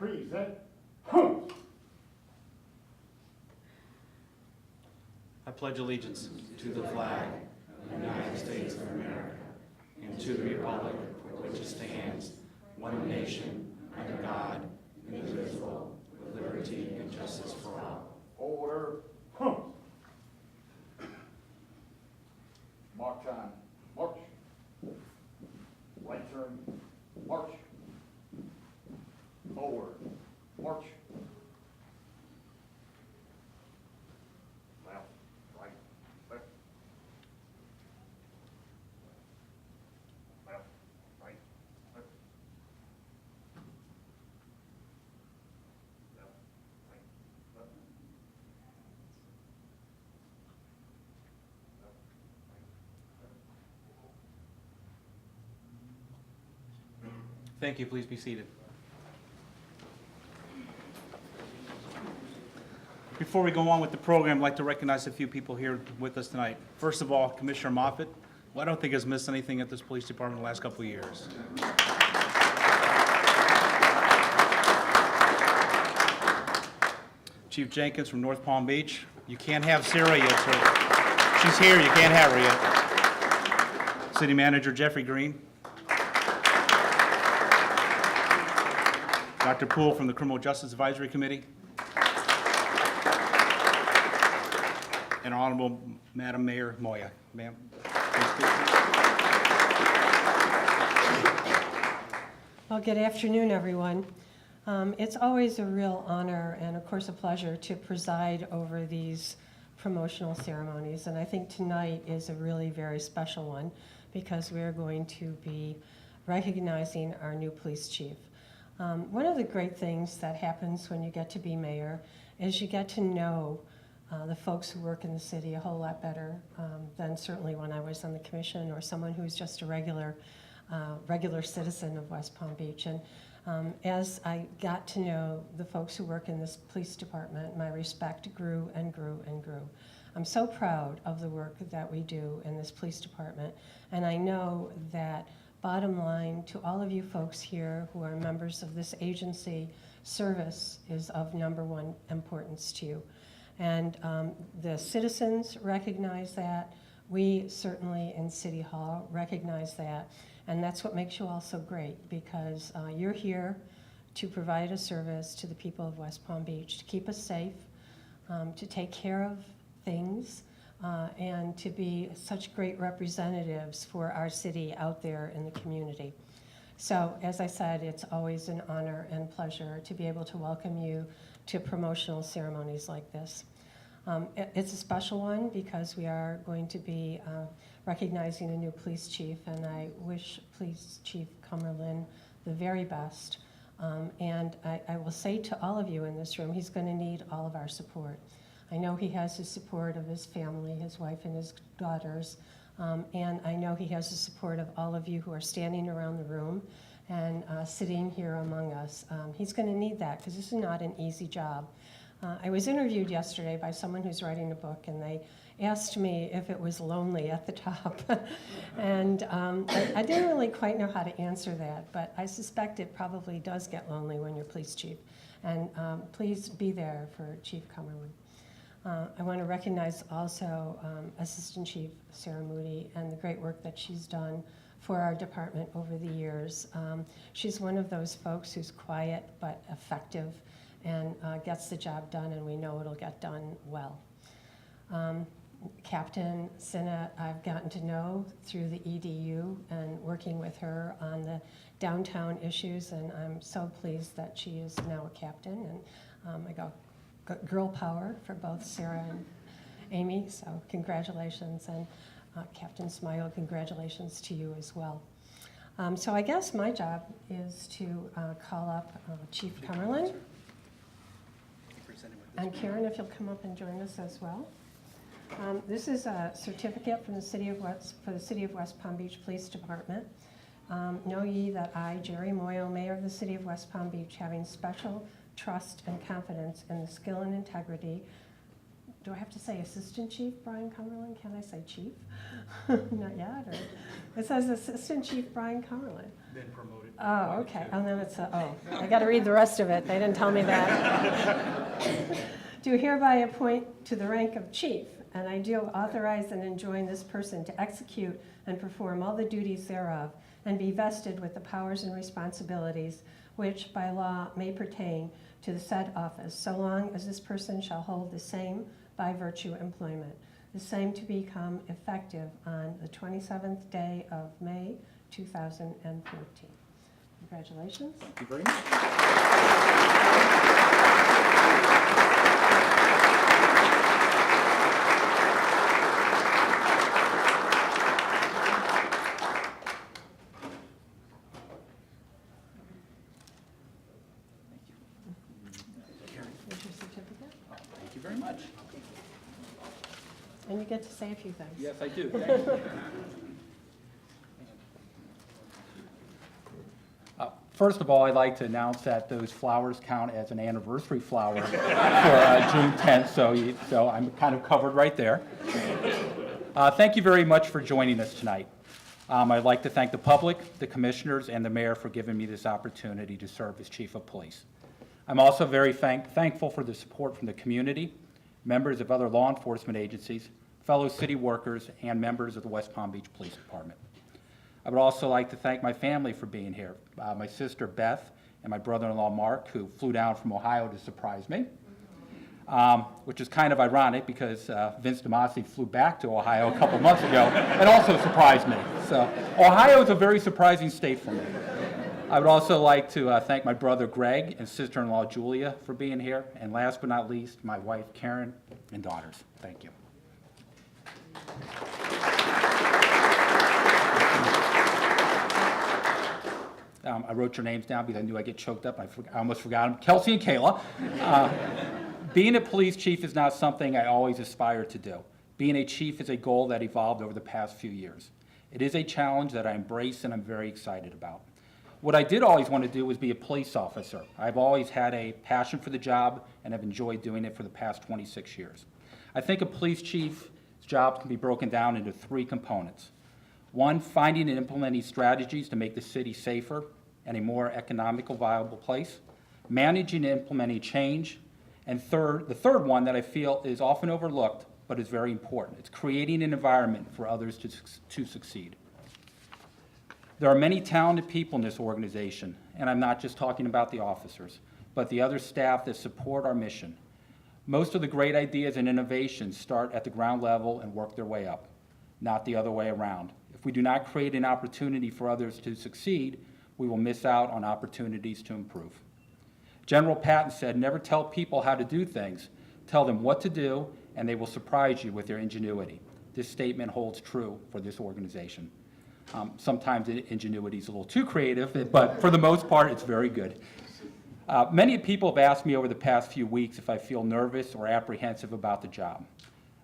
Present. I pledge allegiance to the flag of the United States of America and to the republic for which it stands, one nation, under God, indivisible, with liberty and justice for all. Order. Mark time. March. Right turn. March. Forward. March. Left. Right. Left. Left. Right. Left. Left. Right. Left. Thank you. Please be seated. Before we go on with the program, I'd like to recognize a few people here with us tonight. First of all, Commissioner Moffitt, who I don't think has missed anything at this police department in the last couple of years. Chief Jenkins from North Palm Beach. You can't have Sarah yet, sir. She's here, you can't have her yet. City Manager Jeffrey Green. Dr. Poole from the Criminal Justice Advisory Committee. And Honorable Madam Mayor Moya. Ma'am. Well, good afternoon, everyone. It's always a real honor and, of course, a pleasure to preside over these promotional ceremonies. And I think tonight is a really very special one because we're going to be recognizing our new police chief. One of the great things that happens when you get to be mayor is you get to know the folks who work in the city a whole lot better than certainly when I was on the commission or someone who's just a regular citizen of West Palm Beach. And as I got to know the folks who work in this police department, my respect grew and grew and grew. I'm so proud of the work that we do in this police department, and I know that bottom line to all of you folks here who are members of this agency, service is of #1 importance to you. And the citizens recognize that. We certainly in City Hall recognize that. And that's what makes you all so great, because you're here to provide a service to the people of West Palm Beach, to keep us safe, to take care of things, and to be such great representatives for our city out there in the community. So, as I said, it's always an honor and pleasure to be able to welcome you to promotional ceremonies like this. It's a special one because we are going to be recognizing a new police chief, and I wish Police Chief Cumberland the very best. And I will say to all of you in this room, he's going to need all of our support. I know he has the support of his family, his wife and his daughters, and I know he has the support of all of you who are standing around the room and sitting here among us. He's going to need that because this is not an easy job. I was interviewed yesterday by someone who's writing a book, and they asked me if it was lonely at the top. And I didn't really quite know how to answer that, but I suspect it probably does get lonely when you're police chief. And please be there for Chief Cumberland. I want to recognize also Assistant Chief Sarah Moody and the great work that she's done for our department over the years. She's one of those folks who's quiet but effective and gets the job done, and we know it'll get done well. Captain Sinna, I've gotten to know through the EDU and working with her on the downtown issues, and I'm so pleased that she is now a captain, and I got girl power for both Sarah and Amy, so congratulations, and Captain Smile, congratulations to you as well. So I guess my job is to call up Chief Cumberland. And Karen, if you'll come up and join us as well. This is a certificate from the City of West Palm Beach Police Department. Know ye that I, Jerry Moyle, Mayor of the City of West Palm Beach, having special trust and confidence in the skill and integrity do I have to say Assistant Chief Brian Cumberland? Can I say Chief? Not yet, or, it says Assistant Chief Brian Cumberland. Been promoted. Oh, okay, and then it's, I gotta read the rest of it, they didn't tell me that. Do hereby appoint to the rank of Chief, and I do authorize and enjoin this person to execute and perform all the duties thereof, and be vested with the powers and responsibilities which by law may pertain to the said office, so long as this person shall hold the same by virtue employment, the same to become effective on the 27th day of May 2014. Congratulations. Thank you very much. Here's your certificate. Thank you very much. And you get to say a few things. Yes, I do. Thank you. First of all, I'd like to announce that those flowers count as an anniversary flower for June 10th, so I'm kind of covered right there. Thank you very much for joining us tonight. I'd like to thank the public, the commissioners, and the mayor for giving me this opportunity to serve as chief of police. I'm also very thankful for the support from the community, members of other law enforcement agencies, fellow city workers, and members of the West Palm Beach Police Department. I would also like to thank my family for being here, my sister Beth and my brother-in-law Mark, who flew down from Ohio to surprise me, which is kind of ironic because Vince DeMasi flew back to Ohio a couple months ago and also surprised me. So Ohio is a very surprising state for me. I would also like to thank my brother Greg and sister-in-law Julia for being here, and last but not least, my wife Karen and daughters. Thank you. I wrote your names down because I knew I'd get choked up. I almost forgot them. Kelsey and Kayla. Being a police chief is not something I always aspired to do. Being a chief is a goal that evolved over the past few years. It is a challenge that I embrace and I'm very excited about. What I did always want to do was be a police officer. I've always had a passion for the job and have enjoyed doing it for the past 26 years. I think a police chief's job can be broken down into three components. One, finding and implementing strategies to make the city safer and a more economical, viable place. Managing and implementing change. And the third one that I feel is often overlooked, but is very important. It's creating an environment for others to succeed. There are many talented people in this organization, and I'm not just talking about the officers, but the other staff that support our mission. Most of the great ideas and innovations start at the ground level and work their way up, not the other way around. If we do not create an opportunity for others to succeed, we will miss out on opportunities to improve. General Patton said, "Never tell people how to do things. Tell them what to do, and they will surprise you with their ingenuity." This statement holds true for this organization. Sometimes ingenuity is a little too creative, but for the most part, it's very good. Many people have asked me over the past few weeks if I feel nervous or apprehensive about the job.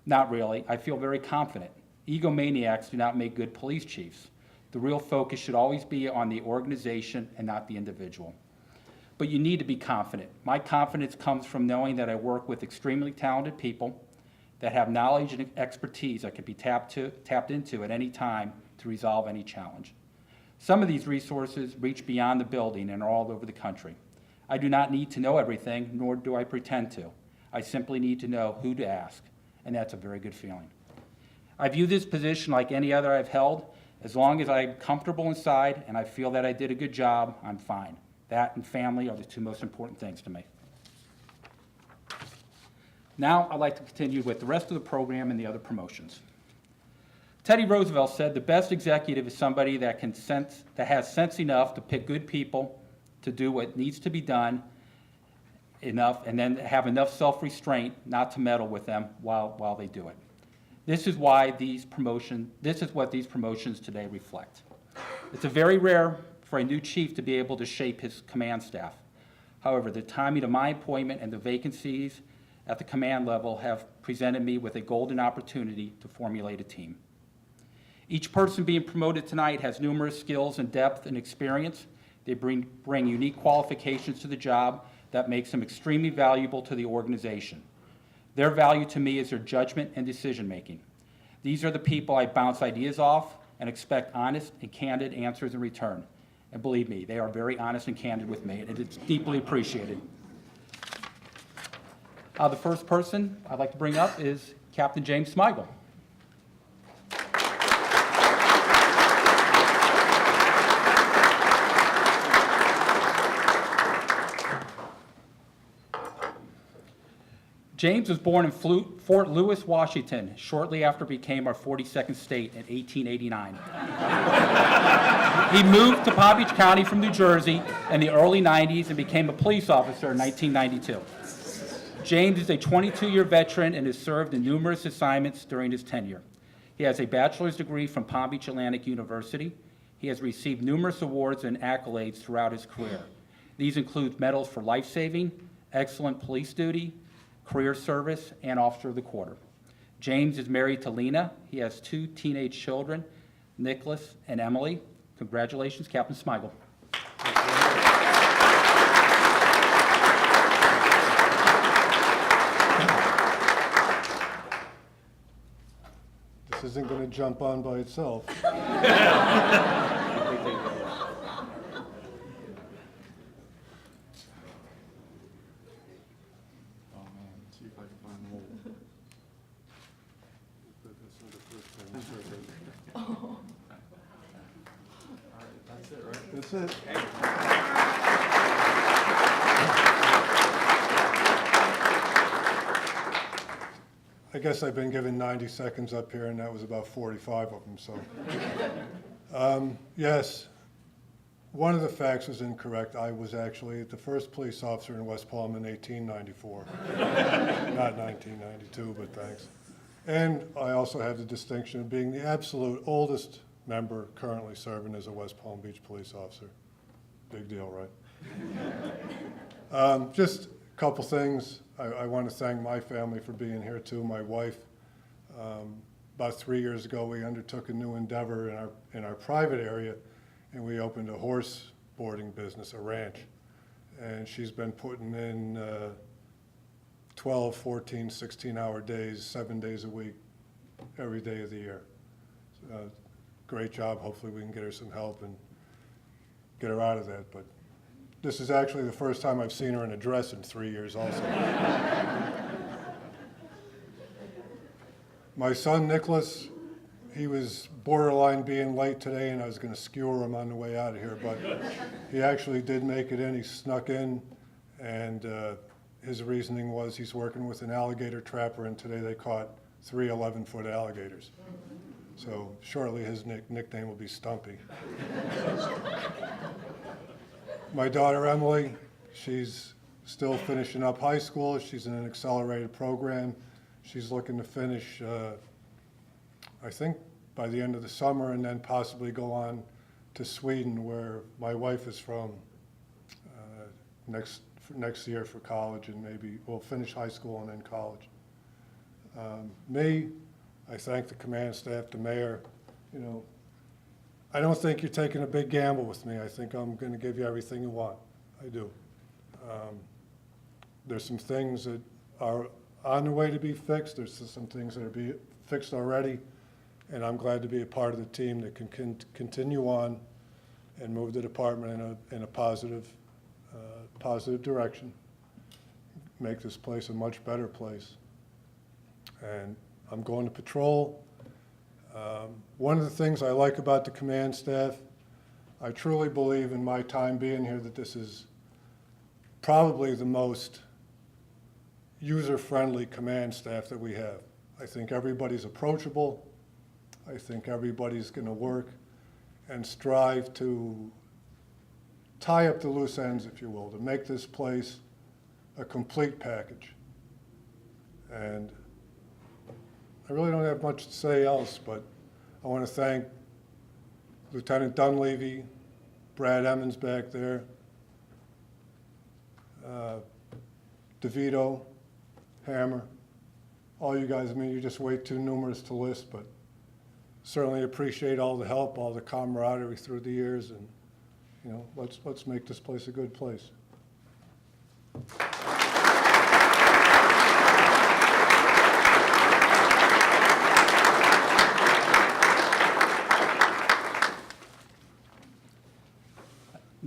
Not really. I feel very confident. Egomaniacs do not make good police chiefs. The real focus should always be on the organization and not the individual. But you need to be confident. My confidence comes from knowing that I work with extremely talented people that have knowledge and expertise that can be tapped into at any time to resolve any challenge. Some of these resources reach beyond the building and are all over the country. I do not need to know everything, nor do I pretend to. I simply need to know who to ask, and that's a very good feeling. I view this position like any other I've held. As long as I'm comfortable inside and I feel that I did a good job, I'm fine. That and family are the two most important things to me. Now I'd like to continue with the rest of the program and the other promotions. Teddy Roosevelt said the best executive is somebody that has sense enough to pick good people to do what needs to be done enough, and then have enough self-restraint not to meddle with them while they do it. This is what these promotions today reflect. It's very rare for a new chief to be able to shape his command staff. However, the timing of my appointment and the vacancies at the command level have presented me with a golden opportunity to formulate a team. Each person being promoted tonight has numerous skills and depth and experience. They bring unique qualifications to the job that makes them extremely valuable to the organization. Their value to me is their judgment and decision-making. These are the people I bounce ideas off and expect honest and candid answers in return. And believe me, they are very honest and candid with me, and it's deeply appreciated. The first person I'd like to bring up is Captain James Smigel. James was born in Fort Lewis, Washington, shortly after it became our 42nd state in 1889. He moved to Palm Beach County from New Jersey in the early 90s and became a police officer in 1992. James is a 22-year veteran and has served in numerous assignments during his tenure. He has a bachelor's degree from Palm Beach Atlantic University. He has received numerous awards and accolades throughout his career. These include medals for life-saving, excellent police duty, career service, and officer of the quarter. James is married to Lena. He has 2 teenage children, Nicholas and Emily. Congratulations, Captain Smigel. This isn't going to jump on by itself. That's it. I guess I've been given 90 seconds up here, and that was about 45 of them, so. Yes, one of the facts was incorrect. I was actually the first police officer in West Palm in 1894. Not 1992, but thanks. And I also have the distinction of being the absolute oldest member currently serving as a West Palm Beach police officer. Big deal, right? Just a couple things. I want to thank my family for being here too. My wife, about 3 years ago, we undertook a new endeavor in our private area, and we opened a horse boarding business, a ranch. And she's been putting in 12, 14, 16-hour days, 7 days a week, every day of the year. Great job. Hopefully we can get her some help and get her out of that. But this is actually the first time I've seen her in a dress in 3 years also. My son, Nicholas, he was borderline being late today, and I was going to skewer him on the way out of here, but he actually did make it in. He snuck in, and his reasoning was he's working with an alligator trapper, and today they caught 3 11-foot alligators. So shortly his nickname will be Stumpy. My daughter Emily, she's still finishing up high school. She's in an accelerated program. She's looking to finish, I think, by the end of the summer, and then possibly go on to Sweden, where my wife is from, next year for college, and maybe we'll finish high school and then college. Me, I thank the command staff, the mayor. You know, I don't think you're taking a big gamble with me. I think I'm going to give you everything you want. I do. There's some things that are on the way to be fixed. There's some things that are fixed already, and I'm glad to be a part of the team that can continue on and move the department in a positive direction, make this place a much better place. And I'm going to patrol. One of the things I like about the command staff, I truly believe in my time being here that this is probably the most user-friendly command staff that we have. I think everybody's approachable. I think everybody's going to work and strive to tie up the loose ends, if you will, to make this place a complete package. And I really don't have much to say else, but I want to thank Lieutenant Dunleavy, Brad Emmons back there, DeVito, Hammer, all you guys. I mean, you're just way too numerous to list, but certainly appreciate all the help, all the camaraderie through the years, and you know, let's make this place a good place.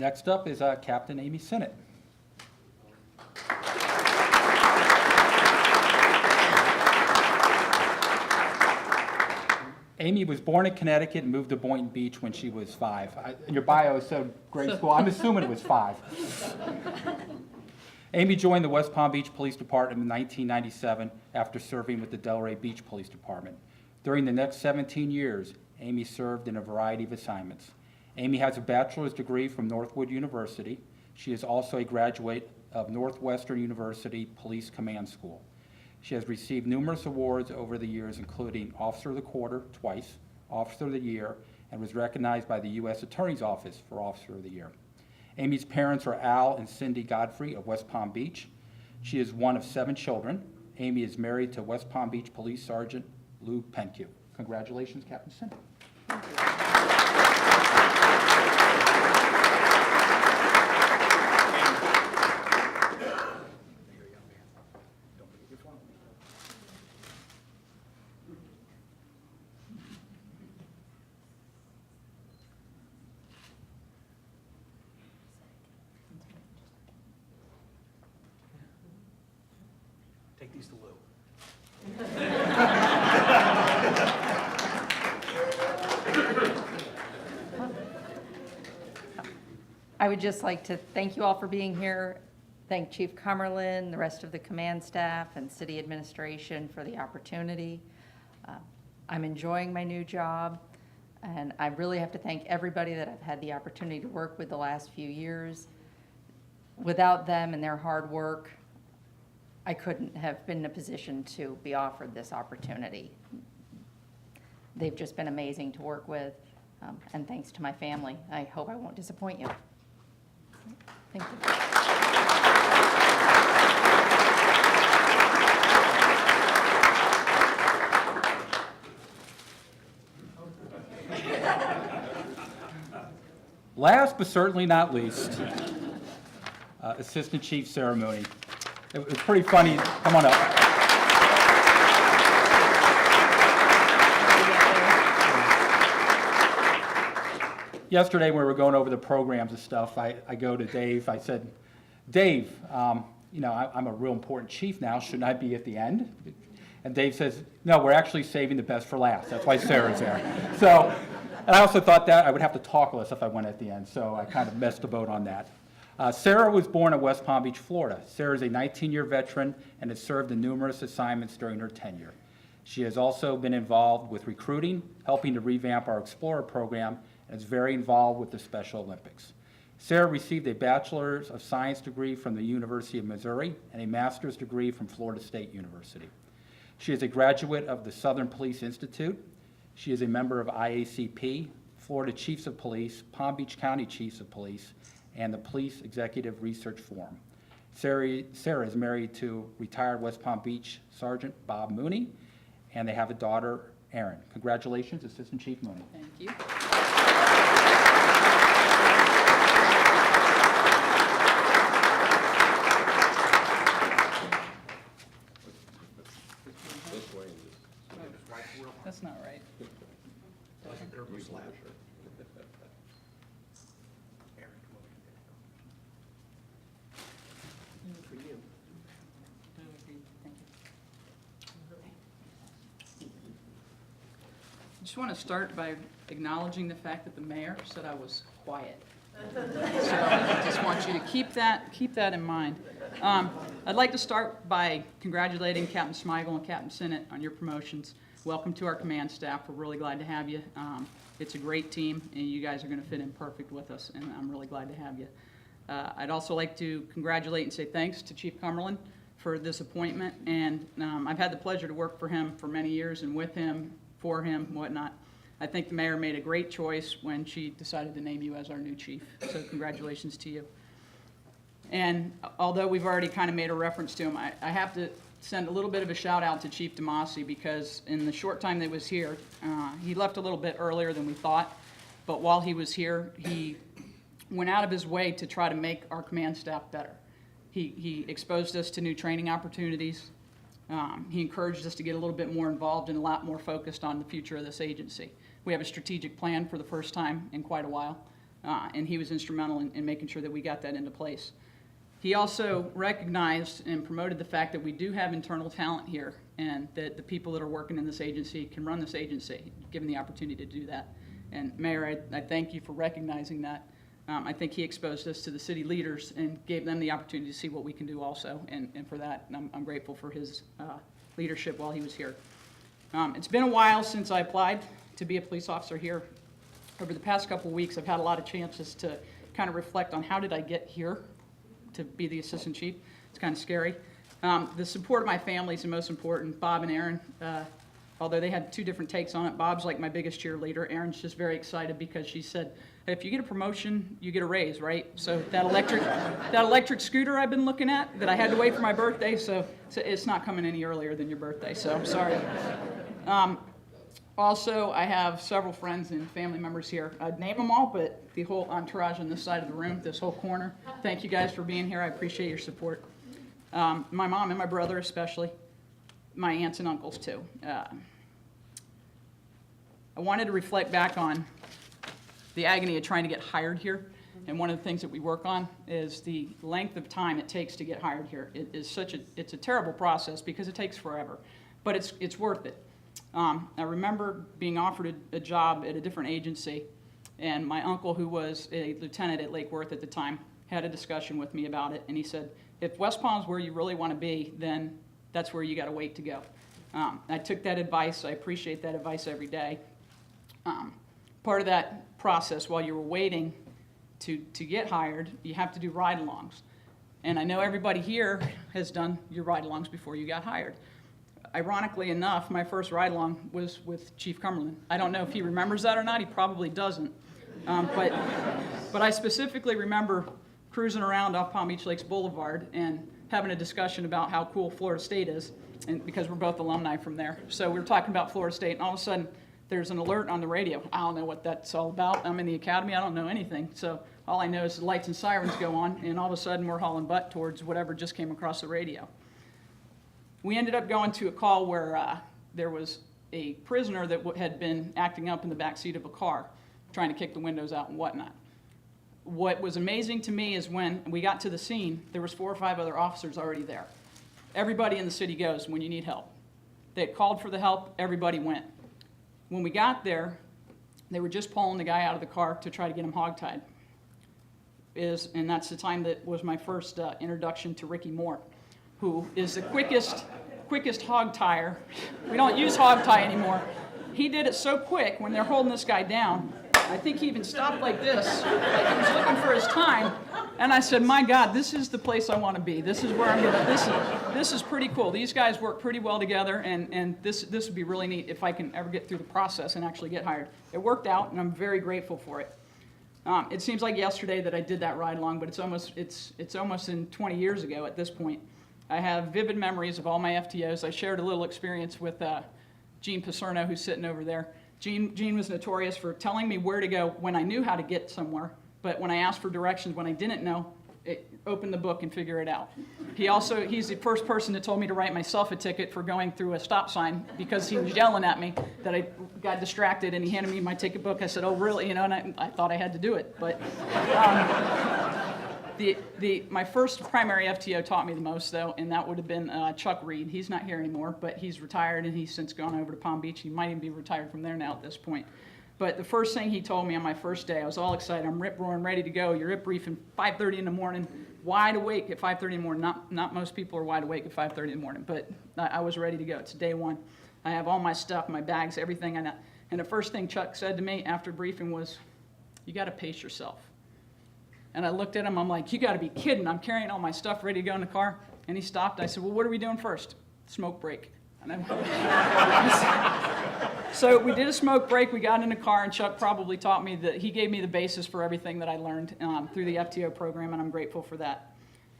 Next up is Captain Amy Sinnott. Amy was born in Connecticut and moved to Boynton Beach when she was 5. In your bio, it said grade school. I'm assuming it was 5. Amy joined the West Palm Beach Police Department in 1997 after serving with the Delray Beach Police Department. During the next 17 years, Amy served in a variety of assignments. Amy has a bachelor's degree from Northwood University. She is also a graduate of Northwestern University Police Command School. She has received numerous awards over the years, including Officer of the Quarter twice, Officer of the Year, and was recognized by the U.S. Attorney's Office for Officer of the Year. Amy's parents are Al and Cindy Godfrey of West Palm Beach. She is one of 7 children. Amy is married to West Palm Beach Police Sergeant Lou Penque. Congratulations, Captain Sinnott. Take these to Lou. I would just like to thank you all for being here, thank Chief Cummerland, the rest of the command staff, and city administration for the opportunity. I'm enjoying my new job, and I really have to thank everybody that I've had the opportunity to work with the last few years. Without them and their hard work, I couldn't have been in a position to be offered this opportunity. They've just been amazing to work with, and thanks to my family. I hope I won't disappoint you. Thank you. Last but certainly not least, Assistant Chief Ceremony. It was pretty funny. Come on up. Yesterday, when we were going over the programs and stuff, I go to Dave. I said, Dave, you know, I'm a real important chief now. Shouldn't I be at the end? And Dave says, no, we're actually saving the best for last. That's why Sarah's there. So, and I also thought that I would have to talk less if I went at the end, so I kind of missed the boat on that. Sarah was born in West Palm Beach, Florida. Sarah is a 19-year veteran and has served in numerous assignments during her tenure. She has also been involved with recruiting, helping to revamp our Explorer program, and is very involved with the Special Olympics. Sarah received a Bachelor's of Science degree from the University of Missouri and a Master's degree from Florida State University. She is a graduate of the Southern Police Institute. She is a member of IACP, Florida Chiefs of Police, Palm Beach County Chiefs of Police, and the Police Executive Research Forum. Sarah is married to retired West Palm Beach Sergeant Bob Mooney, and they have a daughter, Erin. Congratulations, Assistant Chief Mooney. Thank you. That's not right. For you. I just want to start by acknowledging the fact that the mayor said I was quiet. So I just want you to keep that in mind. I'd like to start by congratulating Captain Smigel and Captain Sinnott on your promotions. Welcome to our command staff. We're really glad to have you. It's a great team, and you guys are going to fit in perfect with us, and I'm really glad to have you. I'd also like to congratulate and say thanks to Chief Cummerland for this appointment, and I've had the pleasure to work for him for many years and with him, for him, whatnot. I think the mayor made a great choice when she decided to name you as our new chief, so congratulations to you. And although we've already kind of made a reference to him, I have to send a little bit of a shout out to Chief DeMasi, because in the short time that he was here, he left a little bit earlier than we thought, but while he was here, he went out of his way to try to make our command staff better. He exposed us to new training opportunities. He encouraged us to get a little bit more involved and a lot more focused on the future of this agency. We have a strategic plan for the first time in quite a while. and he was instrumental in making sure that we got that into place. He also recognized and promoted the fact that we do have internal talent here, and that the people that are working in this agency can run this agency, given the opportunity to do that. And Mayor, I thank you for recognizing that. I think he exposed us to the city leaders and gave them the opportunity to see what we can do also, and for that, I'm grateful for his leadership while he was here. It's been a while since I applied to be a police officer here. Over the past couple of weeks, I've had a lot of chances to kind of reflect on how did I get here to be the assistant chief. It's kind of scary. The support of my family is the most important. Bob and Aaron, although they had two different takes on it. Bob's like my biggest cheerleader. Aaron's just very excited because she said, if you get a promotion, you get a raise, right? So that electric scooter I've been looking at that I had to wait for my birthday, so it's not coming any earlier than your birthday, so I'm sorry. Also, I have several friends and family members here. I'd name them all, but the whole entourage on this side of the room, this whole corner, thank you guys for being here. I appreciate your support. My mom and my brother especially, my aunts and uncles too. I wanted to reflect back on the agony of trying to get hired here. And one of the things that we work on is the length of time it takes to get hired here. It's a terrible process because it takes forever, but it's worth it. I remember being offered a job at a different agency, and my uncle, who was a lieutenant at Lake Worth at the time, had a discussion with me about it, and he said, if West Palm's where you really want to be, then that's where you got to wait to go. I took that advice. I appreciate that advice every day. Part of that process while you were waiting to get hired, you have to do ride-alongs. And I know everybody here has done your ride-alongs before you got hired. Ironically enough, my first ride-along was with Chief Cumberland. I don't know if he remembers that or not. He probably doesn't. But I specifically remember cruising around off Palm Beach Lakes Boulevard and having a discussion about how cool Florida State is, and because we're both alumni from there. So we were talking about Florida State, and all of a sudden, there's an alert on the radio. I don't know what that's all about. I'm in the academy. I don't know anything. So all I know is the lights and sirens go on, and all of a sudden, we're hauling butt towards whatever just came across the radio. We ended up going to a call where there was a prisoner that had been acting up in the back seat of a car, trying to kick the windows out and whatnot. What was amazing to me is when we got to the scene, there was 4 or 5 other officers already there. Everybody in the city goes when you need help. They had called for the help, everybody went. When we got there, they were just pulling the guy out of the car to try to get him hogtied. And that's the time that was my first introduction to Ricky Moore, who is the quickest hog tire. We don't use hog tie anymore. He did it so quick when they're holding this guy down. I think he even stopped like this, like he was looking for his time. And I said, my God, this is the place I want to be. This is where I'm going to, this is pretty cool. These guys work pretty well together, and this would be really neat if I can ever get through the process and actually get hired. It worked out, and I'm very grateful for it. It seems like yesterday that I did that ride along, but it's almost in 20 years ago at this point. I have vivid memories of all my FTOs. I shared a little experience with Gene Paserno, who's sitting over there. Gene was notorious for telling me where to go when I knew how to get somewhere, but when I asked for directions when I didn't know, open the book and figure it out. He's the first person that told me to write myself a ticket for going through a stop sign because he was yelling at me that I got distracted, and he handed me my ticket book. I said, oh, really? You know, and I thought I had to do it. But my first primary FTO taught me the most, though, and that would have been Chuck Reed. He's not here anymore, but he's retired, and he's since gone over to Palm Beach. He might even be retired from there now at this point. But the first thing he told me on my first day, I was all excited. I'm rip-roaring, ready to go. You're briefing 5:30 in the morning, wide awake at 5:30 in the morning. Not most people are wide awake at 5:30 in the morning, but I was ready to go. It's day one. I have all my stuff, my bags, everything. And the first thing Chuck said to me after briefing was, you got to pace yourself. And I looked at him, I'm like, you got to be kidding. I'm carrying all my stuff ready to go in the car. And he stopped. I said, well, what are we doing first? Smoke break. And so we did a smoke break. We got in the car, and Chuck probably taught me that he gave me the basis for everything that I learned through the FTO program, and I'm grateful for that.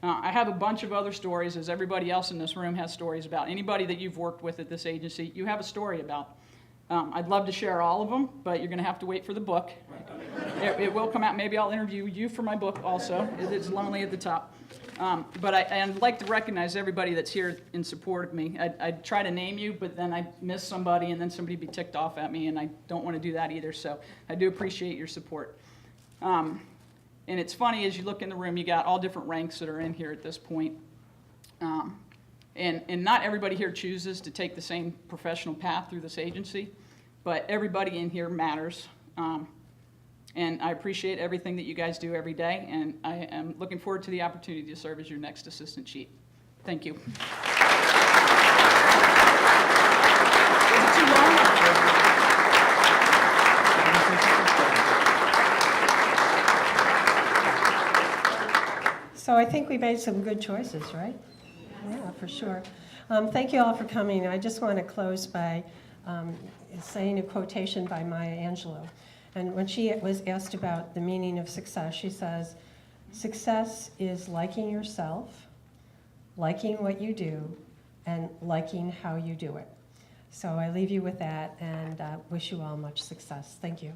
I have a bunch of other stories, as everybody else in this room has stories about. Anybody that you've worked with at this agency, you have a story about. I'd love to share all of them, but you're going to have to wait for the book. It will come out. Maybe I'll interview you for my book also. It's lonely at the top. But I'd like to recognize everybody that's here in support of me. I'd try to name you, but then I'd miss somebody, and then somebody would be ticked off at me, and I don't want to do that either. So I do appreciate your support. And it's funny, as you look in the room, you got all different ranks that are in here at this point. And not everybody here chooses to take the same professional path through this agency, but everybody in here matters. And I appreciate everything that you guys do every day, and I am looking forward to the opportunity to serve as your next assistant chief. Thank you. Is it too long? So I think we made some good choices, right? Yeah, for sure. Thank you all for coming. I just want to close by saying a quotation by Maya Angelou. And when she was asked about the meaning of success, she says, "Success is liking yourself, liking what you do, and liking how you do it." So I leave you with that and wish you all much success. Thank you.